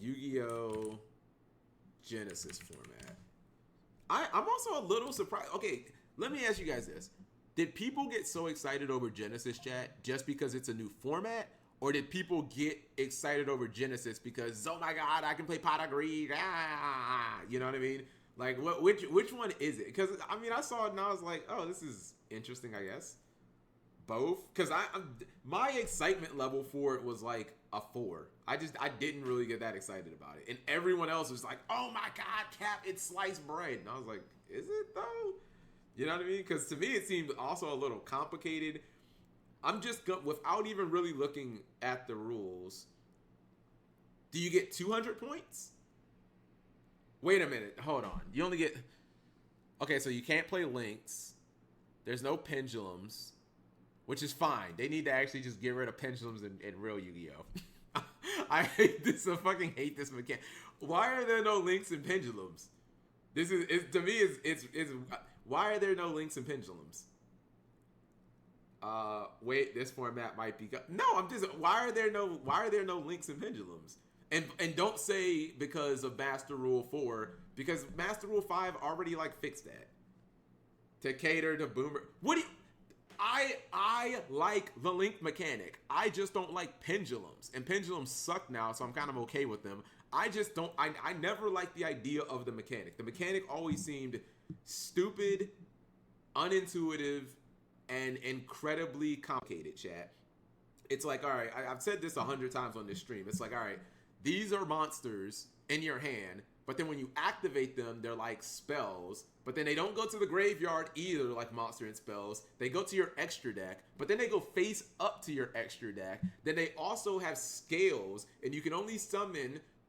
Yu-Gi-Oh! Genesis format. I'm also a little surprised. Okay, let me ask you guys this. Did people get so excited over Genesis, chat, just because it's a new format? Or did people get excited over Genesis because, oh my god, I can play Pot of Greed? Ah, you know what I mean? Like, which one is it? Because, I mean, I saw it and I was like, oh, this is interesting, I guess. Both, because my excitement level for it was like a 4. I didn't really get that excited about it, and everyone else was like, "Oh my god, Cap, it's sliced bread," and I was like, "Is it though?" You know what I mean? Because to me, it seemed also a little complicated. I'm just without even really looking at the rules. Do you get 200 points? Wait a minute, hold on. You only get okay, so you can't play links. There's no pendulums. Which is fine. They need to actually just get rid of pendulums in real Yu-Gi-Oh! I hate this. I fucking hate this mechanic. Why are there no links and pendulums? This is to me is why are there no links and pendulums? Wait, this format might be no. I'm just why are there no links and pendulums? And don't say because of Master Rule 4 because Master Rule 5 already like fixed that to cater to boomer. What do you? I like the link mechanic. I just don't like pendulums. And pendulums suck now, so I'm kind of okay with them. I just don't I never liked the idea of the mechanic. The mechanic always seemed stupid, unintuitive, and incredibly complicated, chat. It's like, all right, I've said this 100 times on this stream. It's like, all right, these are monsters in your hand, but then when you activate them, they're like spells. But then they don't go to the graveyard either, like monster and spells. They go to your extra deck, but then they go face up to your extra deck. Then they also have scales, and you can only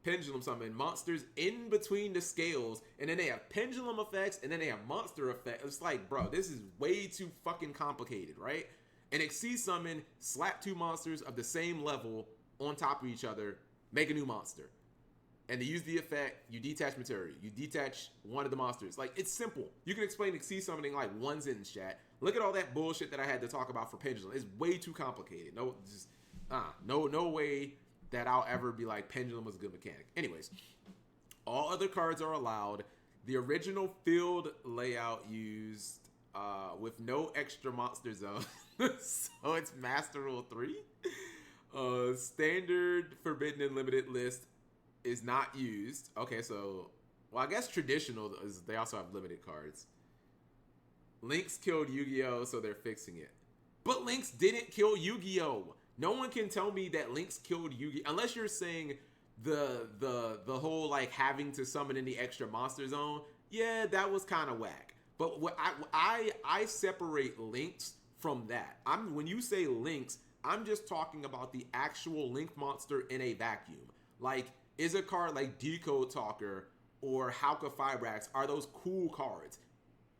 pendulum summon monsters in between the scales. And then they have pendulum effects, and then they have monster effects. It's like, bro, this is way too fucking complicated, right? And Exceed summon, slap 2 monsters of the same level on top of each other, make a new monster. And to use the effect, you detach material. You detach one of the monsters. Like, it's simple. You can explain Exceed summoning like one sentence, chat. Look at all that bullshit that I had to talk about for Pendulum. It's way too complicated. No way that I'll ever be like, Pendulum was a good mechanic. Anyways, all other cards are allowed. The original field layout used with no extra monster zone. So it's Master Rule 3. Standard Forbidden and Limited list is not used. Okay, so well, I guess traditional is they also have limited cards. Lynx killed Yu-Gi-Oh, so they're fixing it. But Lynx didn't kill Yu-Gi-Oh. No one can tell me that Lynx killed Yu-Gi-Oh unless you're saying the whole like having to summon in the extra monster zone. Yeah, that was kind of whack. But what I separate Lynx from that. When you say Lynx, I'm just talking about the actual Link monster in a vacuum. Like, is a card like Decode Talker or Hauka Fibrax, are those cool cards?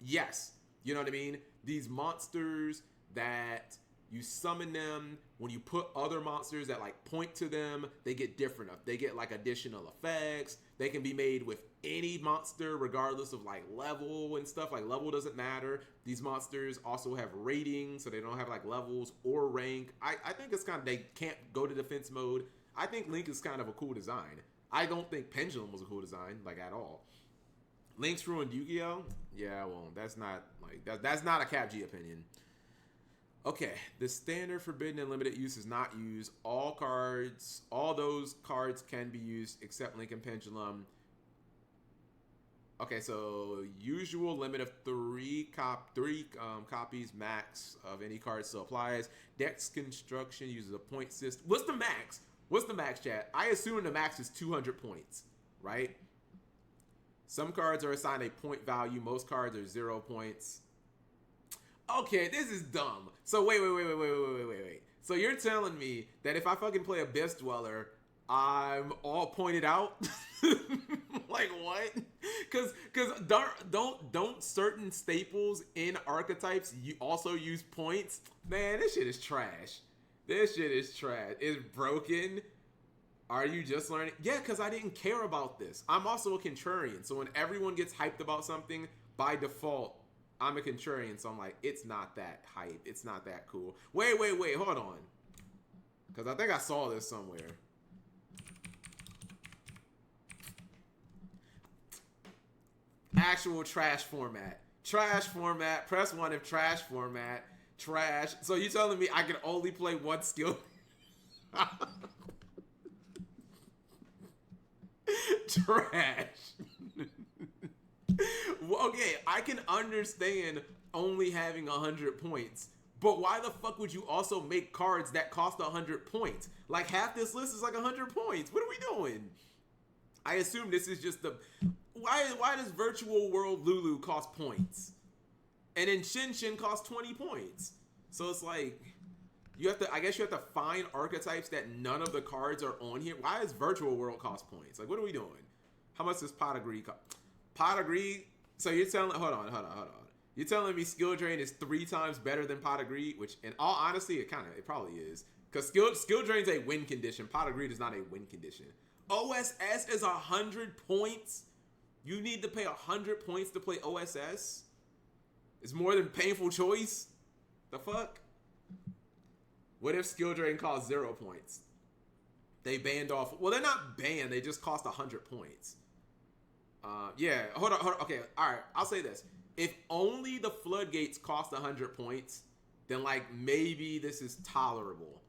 Yes. You know what I mean? These monsters that you summon them, when you put other monsters that like point to them, they get different. They get like additional effects. They can be made with any monster regardless of like level and stuff. Like level doesn't matter. These monsters also have ratings, so they don't have like levels or rank. I think it's kind of, they can't go to defense mode. I think Link is kind of a cool design. I don't think Pendulum was a cool design, like at all. Link's ruined Yu-Gi-Oh? Yeah, well, that's not like that's not a Cap G opinion. Okay, the standard forbidden and limited use is not used. All those cards can be used except Link and Pendulum. Okay, so usual limit of three copies max of any card still applies. Dex construction uses a point system. What's the max? What's the max, chat? I assume the max is 200 points, right? Some cards are assigned a point value. Most cards are 0 points. Okay, this is dumb. So wait. So you're telling me that if I fucking play Abyss Dweller, I'm all pointed out? Like what? Because don't certain staples in archetypes you also use points? Man, this shit is trash. This shit is trash. It's broken. Are you just learning? Yeah, because I didn't care about this. I'm also a contrarian. So when everyone gets hyped about something, by default, I'm a contrarian. So I'm like, it's not that hype. It's not that cool. Wait. Hold on. Because I think I saw this somewhere. Actual trash format. Trash format. Press 1 if trash format. Trash. So you telling me I can only play one skill? Trash. Well, okay, I can understand only having 100 points. But why the fuck would you also make cards that cost 100 points? Like, half this list is like 100 points. What are we doing? I assume this is just the... Why does Virtual World Lulu cost points? And then Shin Shin costs 20 points. So it's like... I guess you have to find archetypes that none of the cards are on here. Why does Virtual World cost points? Like, what are we doing? How much does Pot of Greed cost? Pot of Greed... So you're telling... Hold on. You're telling me Skill Drain is 3 times better than Pot of Greed? Which, in all honesty, it probably is. Because Skill Drain's a win condition. Pot of Greed is not a win condition. OSS is 100 points? You need to pay 100 points to play OSS? It's more than Painful Choice? The fuck? What if Skill Drain costs 0 points? They banned off... Well, they're not banned. They just cost 100 points. Yeah. Hold on. Okay. All right. I'll say this. If only the Floodgates cost 100 points, then, like, maybe this is tolerable.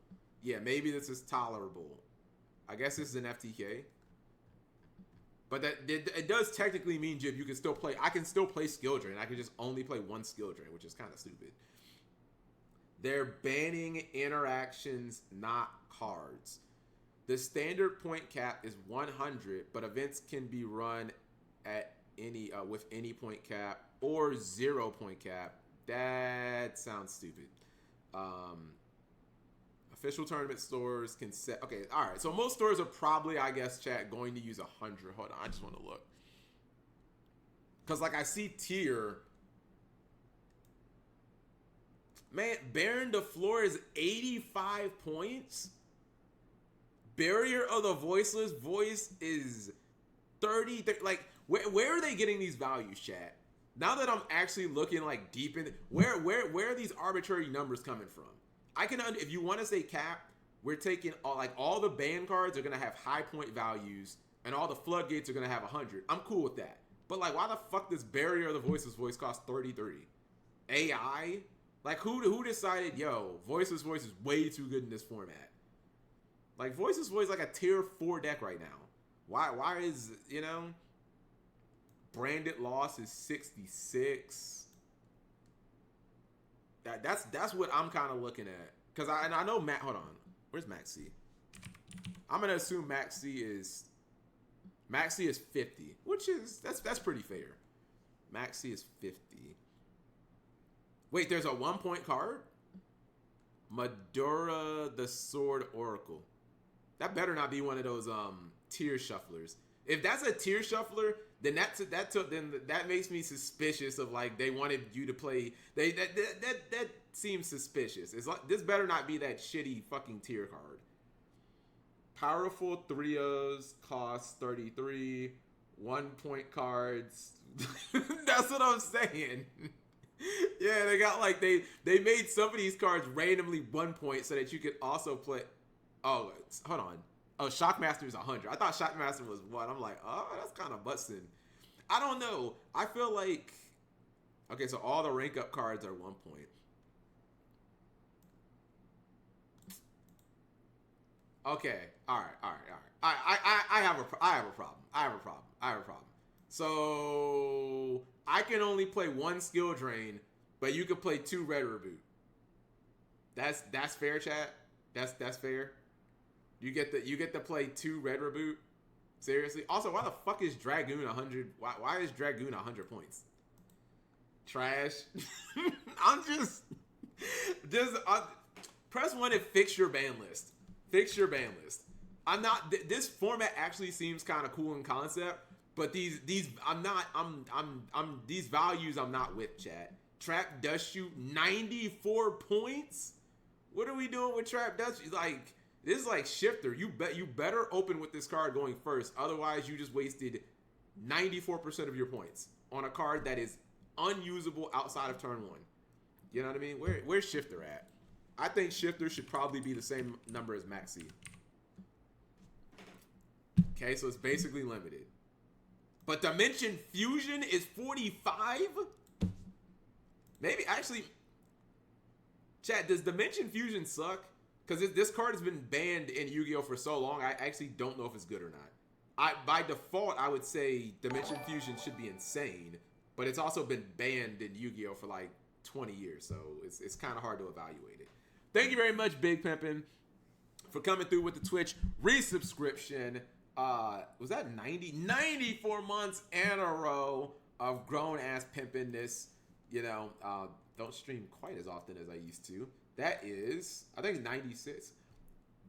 Yeah, maybe this is tolerable. I guess this is an FTK. But it does technically mean, Jib, you can still play... I can still play Skill Drain. I can just only play one Skill Drain, which is kind of stupid. They're banning interactions, not cards. The standard point cap is 100, but events can be run at any with any point cap or 0 point cap. That sounds stupid. Official tournament stores can set... Okay, all right. So most stores are probably, I guess, chat, going to use 100. Hold on, I just want to look. Because, like, I see tier... Man, Baron de Floor is 85 points. Barrier of the Voiceless voice is 30. Like, where are they getting these values, chat? Now that I'm actually looking, like, deep in... Where are these arbitrary numbers coming from? I can... If you want to say cap, we're taking... all the ban cards are going to have high point values, and all the Floodgates are going to have 100. I'm cool with that. But, like, why the fuck does Barrier of the Voiceless voice cost 33? AI? Like, who decided, yo, Voiceless Voice is way too good in this format? Like, Voiceless Voice is like a tier 4 deck right now. Why is, you know? Branded Loss is 66. That's what I'm kind of looking at. Because I know Matt, hold on. Where's Max C? I'm going to assume Max C is 50. Which is, that's pretty fair. Max C is 50. Wait, there's a 1-point card? Madura the Sword Oracle. That better not be one of those tier shufflers. If that's a tier shuffler, then that makes me suspicious of, like, they wanted you to play. That seems suspicious. It's like, this better not be that shitty fucking tier card. Powerful 3-0s cost 33. 1-point cards. That's what I'm saying. Yeah, they got, like, they made some of these cards randomly 1 point so that you could also play. Oh, hold on. Oh, Shockmaster is 100. I thought Shockmaster was 1. I'm like, oh, that's kind of busting. I don't know. I feel like... Okay, so all the rank up cards are 1 point. Okay. All right. I have a problem. So I can only play 1 Skill Drain, but you can play 2 Red Reboot. That's fair, chat. That's fair. You get to play 2 Red Reboot. Seriously. Also, why the fuck is Dragoon 100? Why is Dragoon 100 points? Trash. I'm just press 1 and fix your ban list. Fix your ban list. I'm not. This format actually seems kind of cool in concept, but these values I'm not with, chat. Trap Dust Shoot 94 points. What are we doing with Trap Dust Shoot? Like, this is like Shifter. You better open with this card going first. Otherwise, you just wasted 94% of your points on a card that is unusable outside of turn 1. You know what I mean? Where's Shifter at? I think Shifter should probably be the same number as Maxi. Okay, so it's basically limited. But Dimension Fusion is 45? Maybe, actually, chat, does Dimension Fusion suck? Because this card has been banned in Yu-Gi-Oh! For so long, I actually don't know if it's good or not. By default, I would say Dimension Fusion should be insane, but it's also been banned in Yu-Gi-Oh! For like 20 years, so it's kind of hard to evaluate it. Thank you very much, Big Pimpin', for coming through with the Twitch resubscription. Was that 94 months in a row of grown-ass pimping-ness. You know, don't stream quite as often as I used to. That is, I think 96.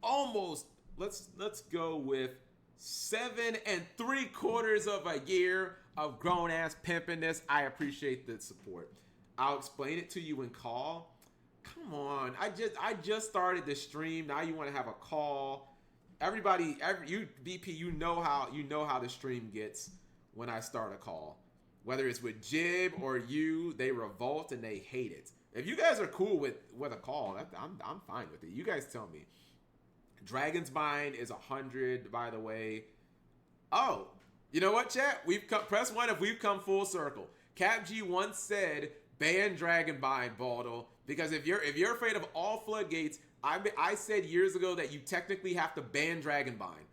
Almost, let's go with 7 3/4 of a year of grown-ass pimping-ness. I appreciate the support. I'll explain it to you in call. Come on, I just started the stream. Now you want to have a call. Everybody, you BP, you know how the stream gets when I start a call. Whether it's with Jib or you, they revolt and they hate it. If you guys are cool with a call, I'm fine with it. You guys tell me. Dragon's Bind is 100, by the way. Oh, you know what, chat? Press 1 if we've come full circle. Cap G once said, ban Dragon Bind, Baldo, because if you're afraid of all floodgates, I said years ago that you technically have to ban Dragon Bind.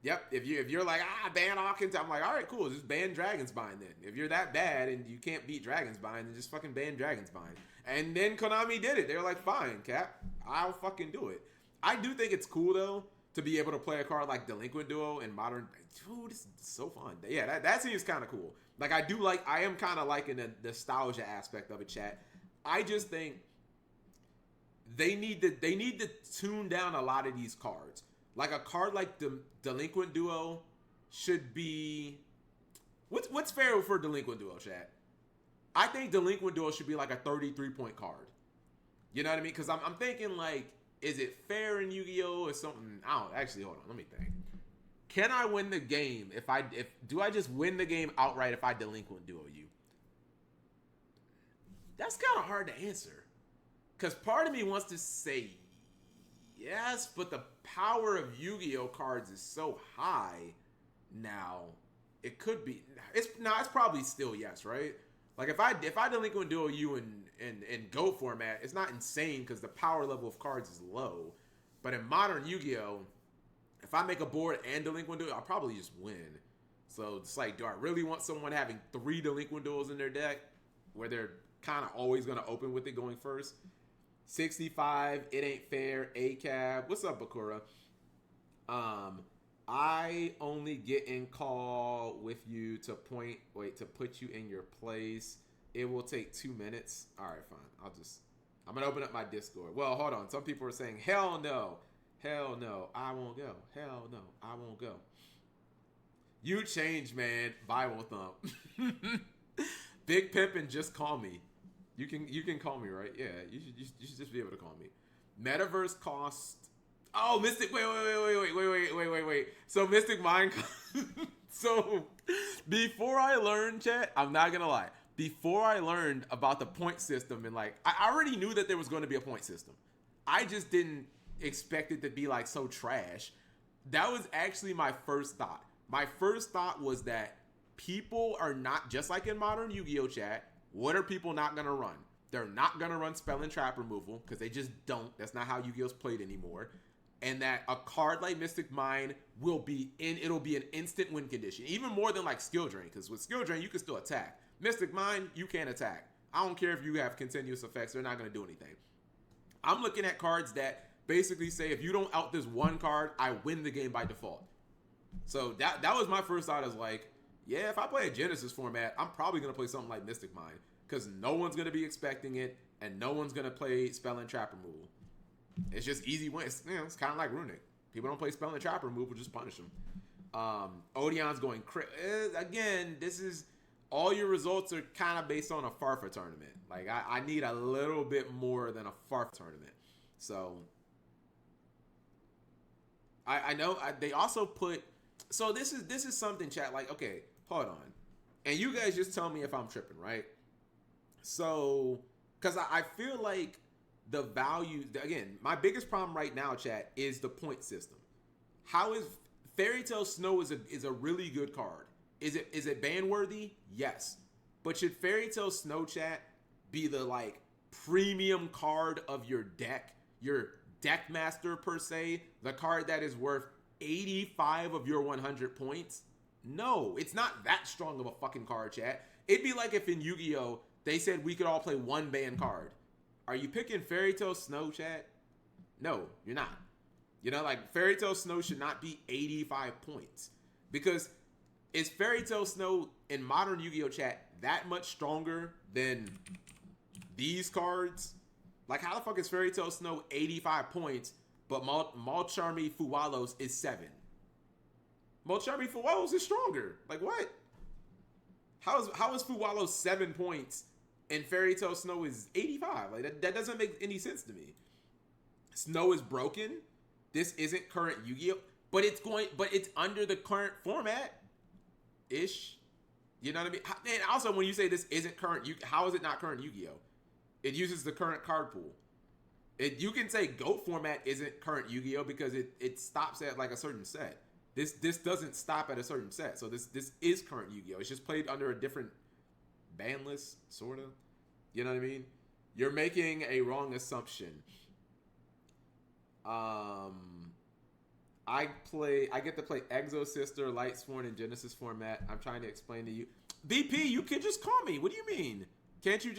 Yep, if you're like, ban Hawkins, I'm like, all right, cool, just ban Dragon's Bind then. If you're that bad and you can't beat Dragon's Bind, then just fucking ban Dragon's Bind. And then Konami did it. They were like, fine, Cap, I'll fucking do it. I do think it's cool, though, to be able to play a card like Delinquent Duo in Modern. Dude, this is so fun. Yeah, that seems kind of cool. Like, I am kind of liking the nostalgia aspect of it, chat. I just think they need to tune down a lot of these cards. Like a card like Delinquent Duo should be... What's fair for Delinquent Duo, chat? I think Delinquent Duo should be like a 33-point card. You know what I mean? Because I'm thinking like, is it fair in Yu-Gi-Oh! Or something? I don't... Actually, hold on. Let me think. Can I win the game do I just win the game outright if I Delinquent Duo you? That's kind of hard to answer. Because part of me wants to say yes, but the power of Yu-Gi-Oh! Cards is so high now. It could be. It's probably still yes, right? Like if I Delinquent Duo you in Go format, it's not insane because the power level of cards is low. But in modern Yu-Gi-Oh!, if I make a board and Delinquent Duo, I'll probably just win. So it's like, do I really want someone having 3 Delinquent Duos in their deck where they're kind of always going to open with it going first? 65, it ain't fair. ACAB, what's up, Bakura? I only get in call with you to put you in your place. It will take 2 minutes. All right, fine. I'm gonna open up my Discord. Well, hold on. Some people are saying, hell no, I won't go. Hell no, I won't go. You changed, man. Bible thump. Big Pimpin', just call me. You can call me, right? Yeah, you should just be able to call me. Metaverse cost. Oh, Mystic. Wait. So Mystic Mind. So before I learned, chat, I'm not gonna lie. Before I learned about the point system and like, I already knew that there was going to be a point system. I just didn't expect it to be like so trash. That was actually my first thought. My first thought was that people are not, just like in modern Yu-Gi-Oh! Chat, what are people not going to run? They're not going to run spell and trap removal because they just don't. That's not how Yu-Gi-Oh's played anymore. And that a card like Mystic Mind it'll be an instant win condition. Even more than like Skill Drain, because with Skill Drain, you can still attack. Mystic Mind, you can't attack. I don't care if you have continuous effects, they're not going to do anything. I'm looking at cards that basically say if you don't out this one card, I win the game by default. So that was my first thought, is like, yeah, if I play a Genesys format, I'm probably going to play something like Mystic Mind because no one's going to be expecting it and no one's going to play spell and trap removal. It's just easy wins. It's kind of like Runic. People don't play spell and trap removal, just punish them. Odeon's going again, this is all your results are kind of based on a Farfa tournament. Like I need a little bit more than a Farfa tournament. So I know they also put, so this is something, chat, like, okay, hold on. And you guys just tell me if I'm tripping, right? So, because I feel like the value, again, my biggest problem right now, chat, is the point system. How is Fairy Tale Snow is a really good card. Is it ban worthy? Yes. But should Fairy Tale Snow Chat be the like premium card of your deck? Your deck master per se? The card that is worth 85 of your 100 points? No, it's not that strong of a fucking card, chat. It'd be like if in Yu-Gi-Oh! They said we could all play one ban card. Are you picking Fairy Tale Snow, chat? No, you're not. You know, like Fairy Tale Snow should not be 85 points. Because is Fairy Tale Snow in modern Yu-Gi-Oh! Chat that much stronger than these cards? Like, how the fuck is Fairy Tale Snow 85 points, but Malcharmi Fuwalos is 7? Malcharmi Fuwalos is stronger. Like, what? How is Fuwalos 7 points and Fairy Tale Snow is 85? Like, that doesn't make any sense to me. Snow is broken. This isn't current Yu-Gi-Oh! But it's under the current format. Ish. You know what I mean? And also, when you say this isn't current, how is it not current Yu-Gi-Oh? It uses the current card pool. You can say GOAT format isn't current Yu-Gi-Oh because it stops at like a certain set. This doesn't stop at a certain set. So this is current Yu-Gi-Oh. It's just played under a different ban list, sort of. You know what I mean? You're making a wrong assumption. I get to play Exo Sister, Lightsworn, and Genesis format. I'm trying to explain to you. BP, you can just call me. What do you mean? Can't you just